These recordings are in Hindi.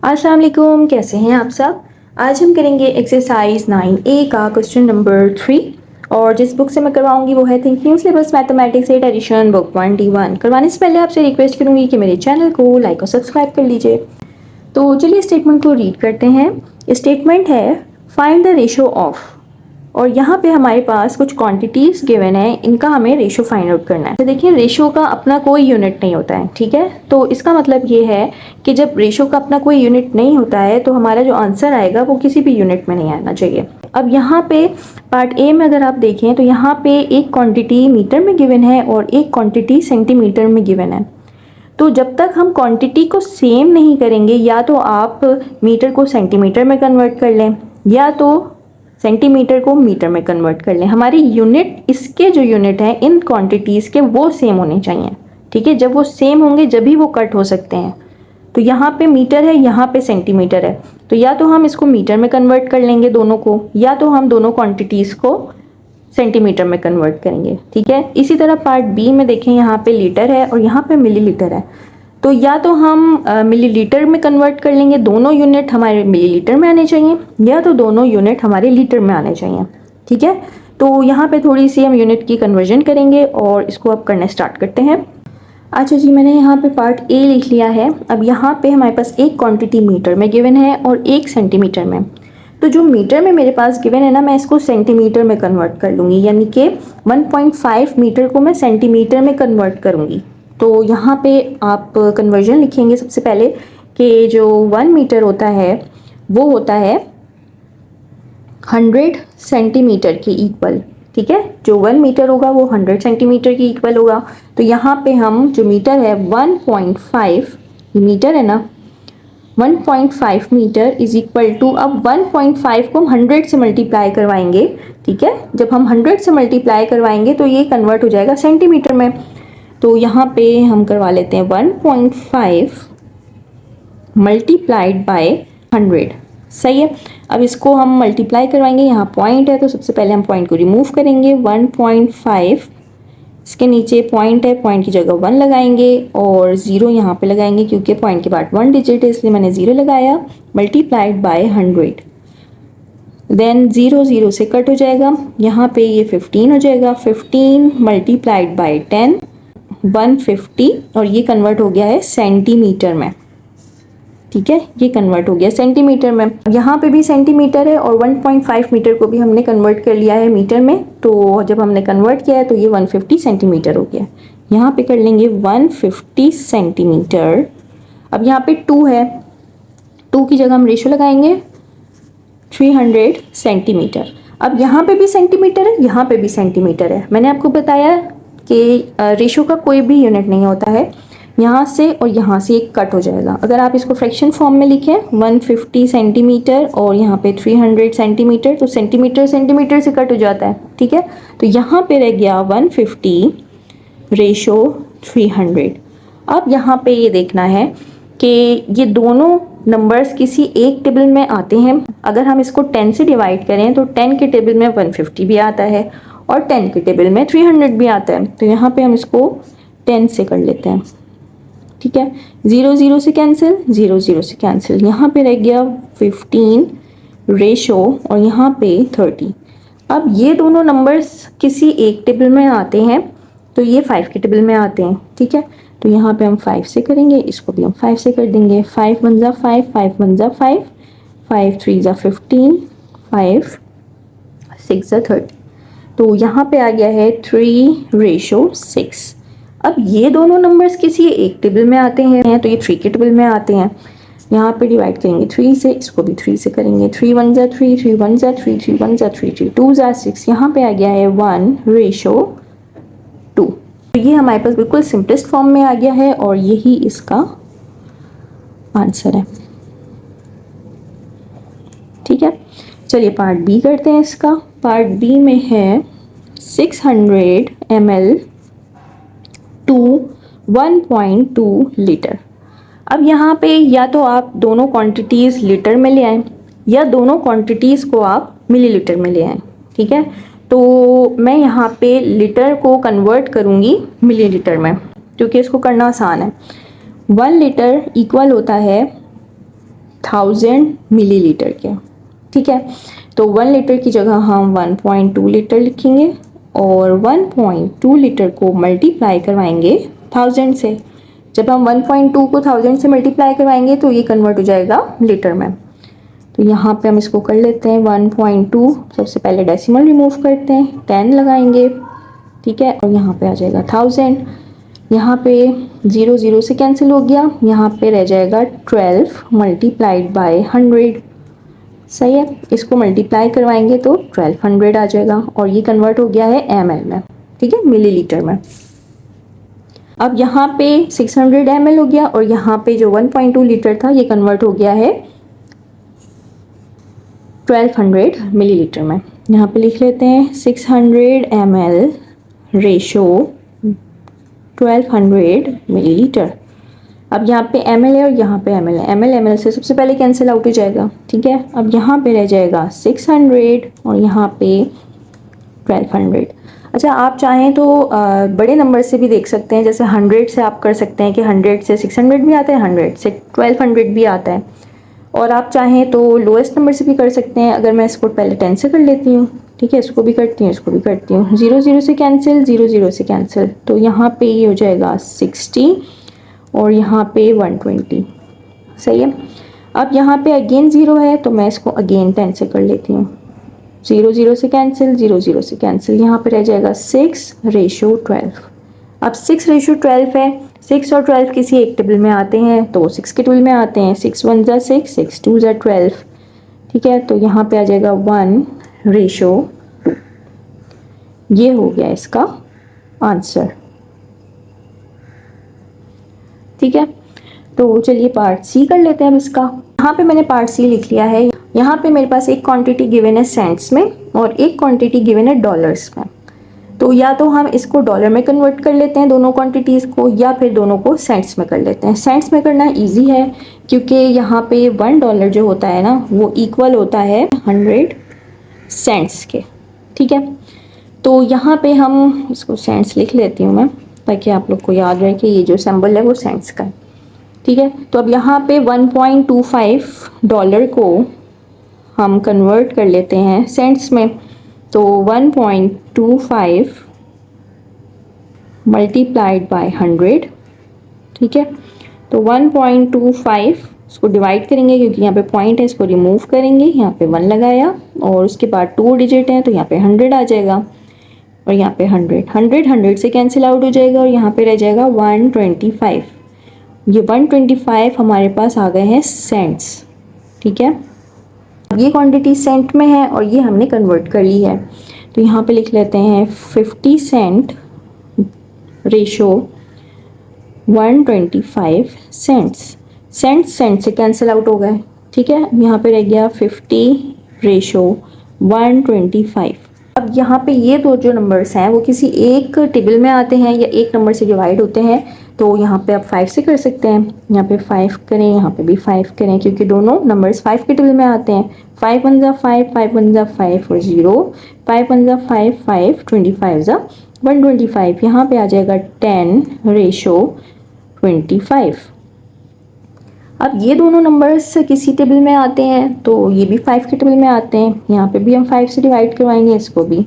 अस्सलाम वालेकुम, कैसे हैं आप सब। आज हम करेंगे एक्सरसाइज 9A का क्वेश्चन नंबर 3 और जिस बुक से मैं करवाऊंगी वो है think new syllabus mathematics 8 addition book 1D1। करवाने से पहले आपसे रिक्वेस्ट करूंगी कि मेरे चैनल को लाइक और सब्सक्राइब कर लीजिए। तो चलिए स्टेटमेंट को रीड करते हैं। स्टेटमेंट है फाइंड द रेशो ऑफ, और यहाँ पे हमारे पास कुछ क्वांटिटीज़ गिवन है, इनका हमें रेशो फाइंड आउट करना है। तो देखिए रेशो का अपना कोई यूनिट नहीं होता है, ठीक है। तो इसका मतलब ये है कि जब रेशो का अपना कोई यूनिट नहीं होता है तो हमारा जो आंसर आएगा वो किसी भी यूनिट में नहीं आना चाहिए। अब यहाँ पे पार्ट ए में अगर आप देखें तो यहाँ पे एक क्वांटिटी मीटर में गिवन है और एक क्वांटिटी सेंटीमीटर में गिवन है। तो जब तक हम क्वांटिटी को सेम नहीं करेंगे, या तो आप मीटर को सेंटीमीटर में कन्वर्ट कर लें या तो सेंटीमीटर को मीटर में कन्वर्ट कर लें, हमारी यूनिट, इसके जो यूनिट हैं इन क्वांटिटीज़ के वो सेम होने चाहिए, ठीक है। जब वो सेम होंगे जब ही वो कट हो सकते हैं। तो यहाँ पे मीटर है, यहाँ पे सेंटीमीटर है, तो या तो हम इसको मीटर में कन्वर्ट कर लेंगे दोनों को, या तो हम दोनों क्वांटिटीज़ को सेंटीमीटर में कन्वर्ट करेंगे, ठीक है। इसी तरह पार्ट बी में देखें, यहाँ पे लीटर है और यहाँ पे मिलीलीटर है, तो या तो हम मिलीलीटर में कन्वर्ट कर लेंगे, दोनों यूनिट हमारे मिलीलीटर में आने चाहिए, या तो दोनों यूनिट हमारे लीटर में आने चाहिए, ठीक है। तो यहाँ पे थोड़ी सी हम यूनिट की कन्वर्जन करेंगे और इसको अब करना स्टार्ट करते हैं। अच्छा जी, मैंने यहाँ पे पार्ट ए लिख लिया है। अब यहाँ पे हमारे पास एक क्वांटिटी मीटर में गिवन है और एक सेंटीमीटर में। तो जो मीटर में मेरे पास गिवन है ना, मैं इसको सेंटीमीटर में कन्वर्ट कर लूँगी, यानी कि 1.5 मीटर को मैं सेंटीमीटर में कन्वर्ट करूँगी। तो यहाँ पे आप कन्वर्जन लिखेंगे सबसे पहले कि जो 1 मीटर होता है वो होता है 100 सेंटीमीटर के इक्वल, ठीक है। जो 1 मीटर होगा वो 100 सेंटीमीटर के इक्वल होगा। तो यहाँ पे हम जो मीटर है 1.5 मीटर है ना, 1.5 मीटर इज इक्वल टू, अब 1.5 को हम 100 से मल्टीप्लाई करवाएंगे, ठीक है। जब हम 100 से मल्टीप्लाई करवाएंगे तो ये कन्वर्ट हो जाएगा सेंटीमीटर में। तो यहाँ पे हम करवा लेते हैं 1.5 मल्टीप्लाइड बाय 100, सही है। अब इसको हम मल्टीप्लाई करवाएंगे, यहाँ पॉइंट है तो सबसे पहले हम पॉइंट को रिमूव करेंगे। 1.5 इसके नीचे पॉइंट है, पॉइंट की जगह 1 लगाएंगे और 0 यहाँ पे लगाएंगे क्योंकि पॉइंट के बाद 1 डिजिट है इसलिए मैंने 0 लगाया। मल्टीप्लाइड बाय 100, देन 0 0 से कट हो जाएगा, यहाँ पे ये 15 हो जाएगा। 15 मल्टीप्लाइड बाय 10 150, और ये कन्वर्ट हो गया है सेंटीमीटर में, ठीक है। ये कन्वर्ट हो गया सेंटीमीटर में। यहाँ पे भी सेंटीमीटर है और 1.5 मीटर को भी हमने कन्वर्ट कर लिया है मीटर में। तो जब हमने कन्वर्ट किया है तो ये 150 सेंटीमीटर हो गया। यहाँ पे कर लेंगे 150 सेंटीमीटर। अब यहाँ पे 2 है, 2 की जगह हम रेशो लगाएंगे 300 सेंटीमीटर। अब यहाँ पे भी सेंटीमीटर है, यहाँ पे भी सेंटीमीटर है। मैंने आपको बताया कि रेशो का कोई भी यूनिट नहीं होता है, यहाँ से और यहाँ से एक कट हो जाएगा। अगर आप इसको फ्रैक्शन फॉर्म में लिखें 150 सेंटीमीटर और यहाँ पे 300 सेंटीमीटर, तो सेंटीमीटर सेंटीमीटर से कट हो जाता है, ठीक है। तो यहाँ पे रह गया 150 रेशो 300। अब यहाँ पे ये देखना है कि ये दोनों नंबर्स किसी एक टेबल में आते हैं। अगर हम इसको 10 से डिवाइड करें तो 10 के टेबल में 150 भी आता है और 10 के टेबल में 300 भी आता है। तो यहाँ पे हम इसको 10 से कर लेते हैं, ठीक है। 0 0 से कैंसिल, 0 0 से कैंसिल, यहाँ पे रह गया 15 रेशो और यहाँ पे 30। अब ये दोनों नंबर्स किसी एक टेबल में आते हैं तो ये 5 के टेबल में आते हैं, ठीक है। तो यहाँ पे हम 5 से करेंगे, इसको भी हम 5 से कर देंगे। 5 1 जा 5, 5 1 जा 5, 5 3 जा 15, 5 6 जा 30। तो यहाँ पे आ गया है 3 रेशो 6। अब ये दोनों नंबर्स किसी एक टेबल में आते हैं तो ये 3 के टेबल में आते हैं। यहाँ पे डिवाइड करेंगे 3 से, इसको भी 3 से करेंगे। 3 1 जा 3, 3 1 जा 3, 3 1 जा 3, 3 2 जा 6। यहाँ पे आ गया है 1 रेशो 2। तो ये हमारे पास बिल्कुल सिंपलेस्ट फॉर्म में आ गया है और यही इसका आंसर है, ठीक है। चलिए पार्ट बी करते हैं इसका। पार्ट बी में है 600 ml टू 1.2 लीटर। अब यहाँ पे या तो आप दोनों क्वांटिटीज़ लीटर में ले आएँ या दोनों क्वांटिटीज़ को आप मिलीलीटर में ले आएँ, ठीक है। तो मैं यहाँ पे लीटर को कन्वर्ट करूँगी मिलीलीटर में क्योंकि इसको करना आसान है। 1 लीटर इक्वल होता है 1000 मिलीलीटर के, ठीक है। तो 1 लीटर की जगह हम 1.2 लीटर लिखेंगे और 1.2 लीटर को मल्टीप्लाई करवाएंगे 1000 से। जब हम 1.2 को 1000 से मल्टीप्लाई करवाएंगे तो ये कन्वर्ट हो जाएगा लीटर में। तो यहाँ पे हम इसको कर लेते हैं 1.2, सबसे पहले डेसिमल रिमूव करते हैं, 10 लगाएंगे, ठीक है, और यहाँ पे आ जाएगा 1000। यहाँ पे 0 0 से कैंसिल हो गया, यहाँ पे रह जाएगा 12 मल्टीप्लाइड बाय 100, सही है। इसको मल्टीप्लाई करवाएंगे तो 1200 आ जाएगा और ये कन्वर्ट हो गया है ml में, ठीक है, मिलीलीटर में। अब यहाँ पे 600 ml हो गया और यहाँ पे जो 1.2 लीटर था ये कन्वर्ट हो गया है 1200 मिलीलीटर में। यहाँ पे लिख लेते हैं 600 ml रेशो 1200 मिलीलीटर। अब यहाँ पे ml है और यहाँ पे ml है, ml से सबसे पहले कैंसिल आउट हो जाएगा, ठीक है। अब यहाँ पे रह जाएगा 600 और यहाँ पे 1200। अच्छा, आप चाहें तो बड़े नंबर से भी देख सकते हैं, जैसे 100 से आप कर सकते हैं कि 100 से 600 भी आता है, 100 से 1200 भी आता है, और आप चाहें तो लोएस्ट नंबर से भी कर सकते हैं। अगर मैं इसको पहले 10 से कर लेती हूँ, ठीक है, इसको भी करती हूँ, इसको भी करती हूँ, 0 0 से कैंसिल, 0 0 से कैंसिल, तो यहाँ पे ये हो जाएगा 60 और यहाँ पे 120, सही है। अब यहाँ पे अगेन 0 है तो मैं इसको अगेन 10 से कर लेती हूँ, 0 0 से कैंसिल, 0 0 से कैंसिल, यहाँ पे रह जाएगा 6 रेशो 12। अब 6 रेशो 12 है, 6 और 12 किसी एक टेबल में आते हैं तो 6 के टेबल में आते हैं, 6 1 ज़ा 6, 6 2 ज़ा 12, ठीक है। तो यहाँ पे आ जाएगा 1 रेशो 2, ये हो गया इसका आंसर, ठीक है। तो चलिए पार्ट सी कर लेते हैं अब इसका। यहाँ पे मैंने पार्ट सी लिख लिया है। यहाँ पे मेरे पास एक क्वांटिटी गिवन है सेंट्स में और एक क्वांटिटी गिवन है डॉलर्स में। तो या तो हम इसको डॉलर में कन्वर्ट कर लेते हैं दोनों क्वांटिटीज़ को, या फिर दोनों को सेंट्स में कर लेते हैं। सेंट्स में करना इजी है क्योंकि यहाँ पे $1 जो होता है ना वो इक्वल होता है 100 सेंट्स के, ठीक है। तो यहाँ पे हम इसको सेंट्स लिख लेती हूँ मैं, ताकि आप लोग को याद रहे कि ये जो सिंबल है वो सेंट्स का है, ठीक है। तो अब यहाँ पे $1.25 को हम कन्वर्ट कर लेते हैं सेंट्स में। तो 1.25 मल्टीप्लाइड बाय 100, ठीक है। तो 1.25 इसको डिवाइड करेंगे क्योंकि यहाँ पे पॉइंट है, इसको रिमूव करेंगे, यहाँ पे 1 लगाया और उसके बाद 2 डिजिट हैं तो यहाँ पे 100 आ जाएगा और यहाँ पे 100 से कैंसिल आउट हो जाएगा और यहाँ पे रह जाएगा 125। ये 125 हमारे पास आ गए हैं सेंट्स, ठीक है। ये क्वांटिटी सेंट में है और ये हमने कन्वर्ट कर ली है। तो यहाँ पे लिख लेते हैं 50 सेंट रेशो 125 सेंट्स। सेंट से कैंसिल आउट हो गए, ठीक है। यहाँ पे रह गया 50 रेशो 125। अब यहाँ पे ये दो जो नंबर्स हैं वो किसी एक टेबल में आते हैं या एक नंबर से डिवाइड होते हैं, तो यहाँ पे आप 5 से कर सकते हैं। यहाँ पे 5 करें, यहाँ पे भी 5 करें क्योंकि दोनों नंबर्स 5 के टेबल में आते हैं। 5 1 ज़ा 5, 5 1 ज़ा 5 और 0, 5 1 ज़ा 5, 5 25 ज़ा 125। यहाँ पे आ जाएगा 10 रेशो 25। अब ये दोनों नंबर्स किसी टेबल में आते हैं तो ये भी 5 के टेबल में आते हैं। यहाँ पे भी हम 5 से डिवाइड करवाएंगे इसको भी।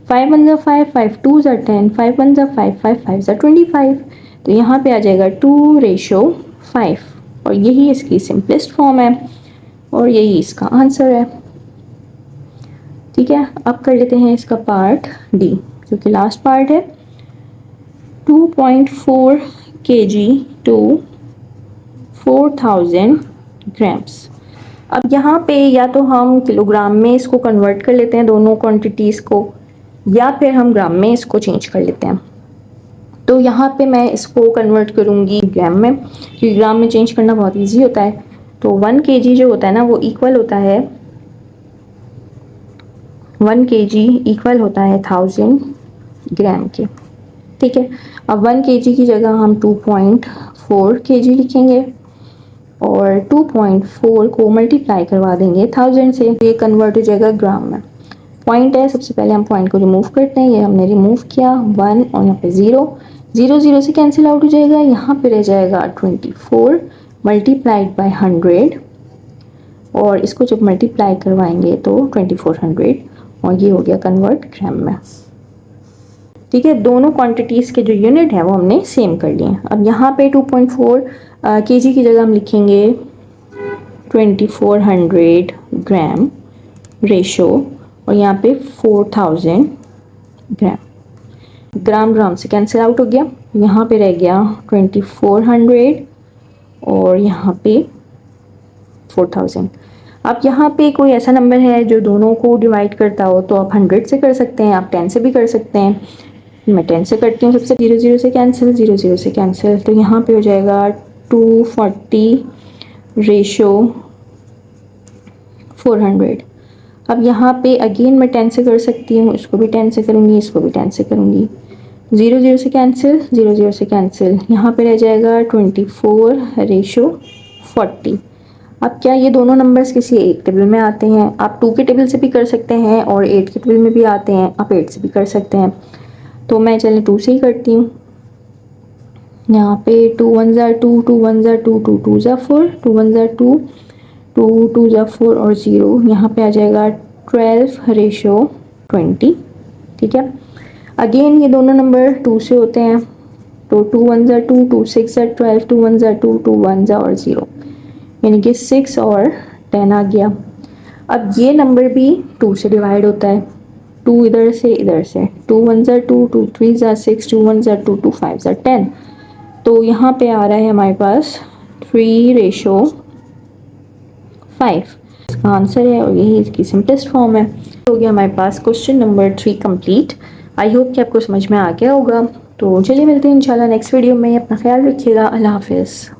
5 1 ज़ा 5, 5 2 ज़ा 10, 5 1 ज़ा 5, 5 5 ज़ा 25। तो यहाँ पे आ जाएगा 2 रेशो 5 और यही इसकी सिंपलेस्ट फॉर्म है और यही इसका आंसर है, ठीक है। अब कर लेते हैं इसका पार्ट डी जो कि लास्ट पार्ट है। 2.4 kg टू 4000 ग्राम्स। अब यहाँ पे या तो हम किलोग्राम में इसको कन्वर्ट कर लेते हैं दोनों क्वांटिटीज़ को, या फिर हम ग्राम में इसको चेंज कर लेते हैं। तो यहाँ पे मैं इसको कन्वर्ट करूँगी ग्राम में क्योंकि ग्राम में चेंज करना बहुत इजी होता है। तो 1 kg जो होता है ना वो इक्वल होता है 1 kg इक्वल होता है 1000 ग्राम के, ठीक है। अब 1 kg की जगह हम 2.4 kg लिखेंगे और 2.4 को मल्टीप्लाई करवा देंगे 1000 से, ये कन्वर्ट हो जाएगा ग्राम में। पॉइंट है, सबसे पहले हम पॉइंट को रिमूव करते हैं, ये हमने रिमूव किया 1 और यहाँ पे 0, 0 0 से कैंसिल आउट हो जाएगा। यहाँ पे रह जाएगा 24 मल्टीप्लाइड बाय 100 और इसको जब मल्टीप्लाई करवाएंगे तो 2400 और ये हो गया कन्वर्ट ग्राम में। ठीक है, दोनों क्वांटिटीज़ के जो यूनिट है वो हमने सेम कर लिए। अब यहाँ पे 2.4 kg की जगह हम लिखेंगे 2400 ग्राम रेशो और यहाँ पे 4000 ग्राम। ग्राम ग्राम से कैंसिल आउट हो गया, यहाँ पे रह गया 2400 और यहाँ पे 4000। अब यहाँ पे कोई ऐसा नंबर है जो दोनों को डिवाइड करता हो तो आप 100 से कर सकते हैं, आप 10 से भी कर सकते हैं। मैं 10 से करती हूँ, सबसे 0 0 से कैंसिल, 0 0 से कैंसिल, तो यहाँ पे हो जाएगा 240 रेशो 400। अब यहाँ पे अगेन मैं 10 से कर सकती हूँ, इसको भी 10 से करूँगी, इसको भी 10 से करूँगी, 0 0 से कैंसिल, 0 0 से कैंसिल, यहाँ पे रह जाएगा 24 रेशो 40। अब क्या ये दोनों नंबर्स किसी एक टेबल में आते हैं? आप 2 के टेबल से भी कर सकते हैं और 8 के टेबल में भी आते हैं, आप 8 से भी कर सकते हैं। तो मैं चलें 2 से ही करती हूँ। यहाँ पे 2 1 ज़ा 2, 2 1 ज़ा 2, 2 2 ज़ा 4, 2 1 ज़ा 2, 2 2 ज़ा 4 और 0, यहाँ पे आ जाएगा 12 रेशो 20। ठीक है, अगेन ये दोनों नंबर 2 से होते हैं, तो 2 1 ज़ा 2, 2 6 ज़ा 12, 2 1 ज़ा 2, 2 1 ज़ा और 0, यानी कि 6 और 10 आ गया। अब ये नंबर भी 2 से डिवाइड होता है, 2 इधर से इधर से, 2 1 ज़ा 2, 2 3 ज़ा 6, 2 1 ज़ा 2, 2 5 ज़ा 10, तो यहाँ पे आ रहा है हमारे पास 3 रेशो 5। इसका आंसर है और यही इसकी सिंपलेस्ट फॉर्म है। हो गया हमारे पास question number 3 complete. I hope कि आपको समझ में आ गया होगा। तो चलिए मिलते हैं इंशाल्लाह नेक्स्ट वीडियो में। अपना ख्याल रखिएगा। अल्लाह हाफिज़।